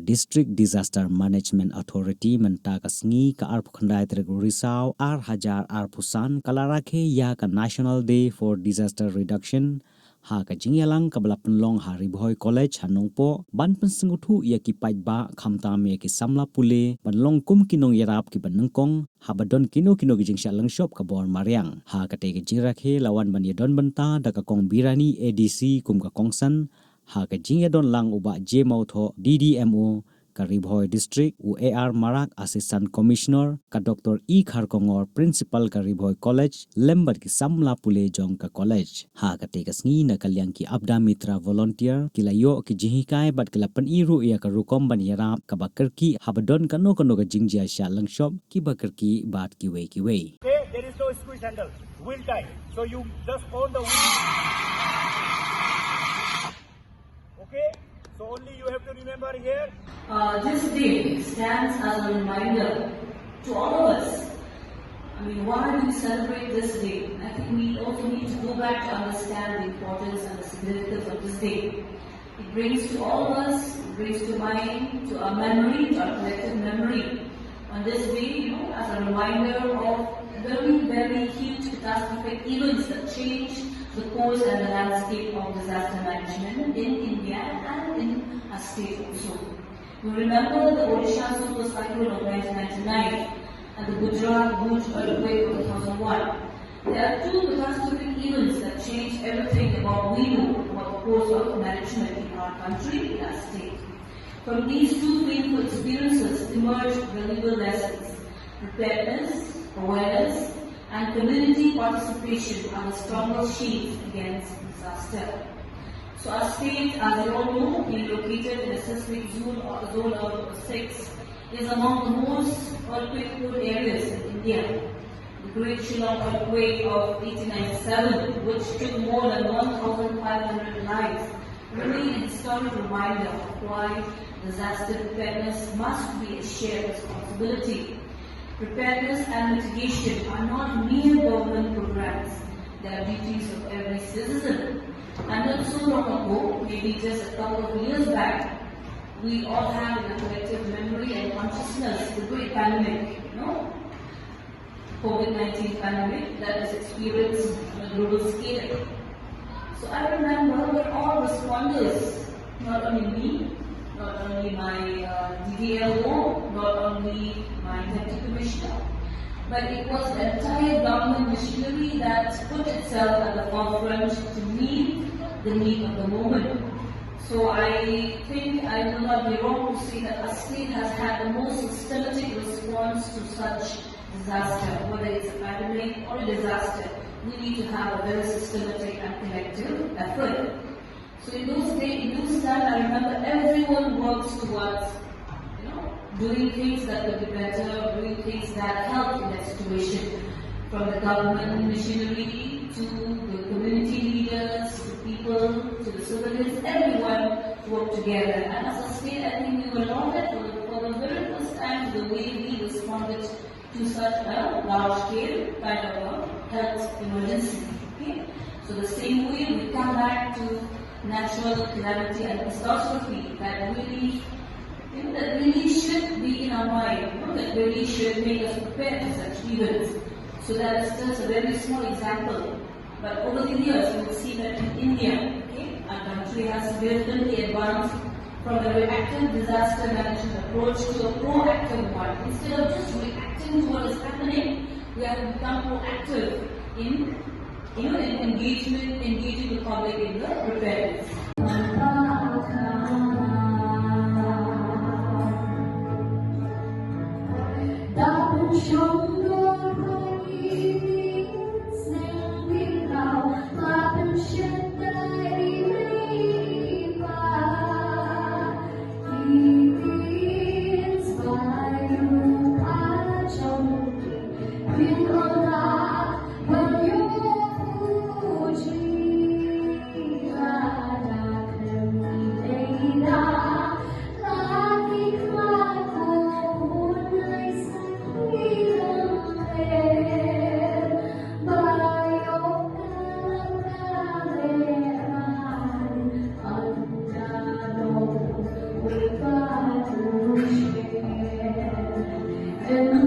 District Disaster Management Authority menta kasngi ka arpukhandai Risau Hajar Pusan kalarake ya ka National Day for Disaster Reduction ha ka jingyalang kabalapan long Haribhoy College Hanongpo ban pensenguthu ya ki paitba khamtam ya ki samla pule banlong kum kinong iarap ki banengkong habadon kino ki jingsha lynshop ka bor Mariang ha ka te ki jirakhe lawan ban yadon banta da ka kong birani ADC kum ka kongsan ha ka jingia don lang uba jemotho DDMO ka Ribhoy District UAR Marak Assistant Commissioner ka Dr. E Kharkongor Principal ka Ribhoy College lembat ki samla pule jong ka college ha ka te kasngi na kalyang ki Aapda Mitra Volunteer kilayo ki hikai bat kelapan iru ya ka rukom ban iarap ka bakerki habadon kano ka jingjia shah lynshop ki bakerki bat ki wei. Okay, there is no squeeze handle, wheel tie, so you just hold the wheel. Okay, so only you have to remember here. This day stands as a reminder to all of us. I mean, why do we celebrate this day? I think we also need to go back to understand the importance and the significance of this day. It brings to all of us, it brings to mind, to our memory, to our collective memory. On this day, as a reminder of very, very huge catastrophic events that changed the course and the landscape of disaster management in India and in our state also. We remember the Odisha super cyclone of 1999 and the Gujarat Bhuj earthquake of 2001. There are two catastrophic events that changed everything about we know about the course of management in our country, in our state. From these two painful experiences emerged valuable lessons. Preparedness, awareness, and community participation are the strongest shields against disaster. So our state, as you all know, being located in a seismic zone of 6, is among the most earthquake-prone areas in India. The Great Shillong earthquake of 1897, which took more than 1,500 lives, remains a historic reminder of why disaster preparedness must be a shared responsibility. Preparedness and mitigation are not mere government programs, they are duties of every citizen. And not so long ago, maybe just a couple of years back, we all have in a collective memory and consciousness the great pandemic, COVID-19 pandemic that was experienced on a global scale. So I remember we're all responders, not only me, not only my DDLO, not only my deputy commissioner, but it was the entire government machinery that put itself at the forefront to meet the need of the moment. So I think I will not be wrong to say that our state has had the most systematic response to such disaster, whether it's a pandemic or a disaster. We need to have a very systematic and collective effort. So in those times, I remember everyone works towards, doing things that could be better, doing things that help in that situation. From the government machinery to the community leaders, to people, to the civilians, everyone worked together. And as a state, I think we were lauded for the very first time the way we responded to such a large-scale kind of a health emergency. Okay? So the same way we come back to natural calamity and catastrophe that really should be in our mind, that really should make us prepare for such events. So that is just a very small example. But over the years, you will see that in India, our country has significantly advanced from a reactive disaster management approach to a proactive one. Instead of just reacting to what is happening, we have to become proactive in engaging the public in the preparedness. Then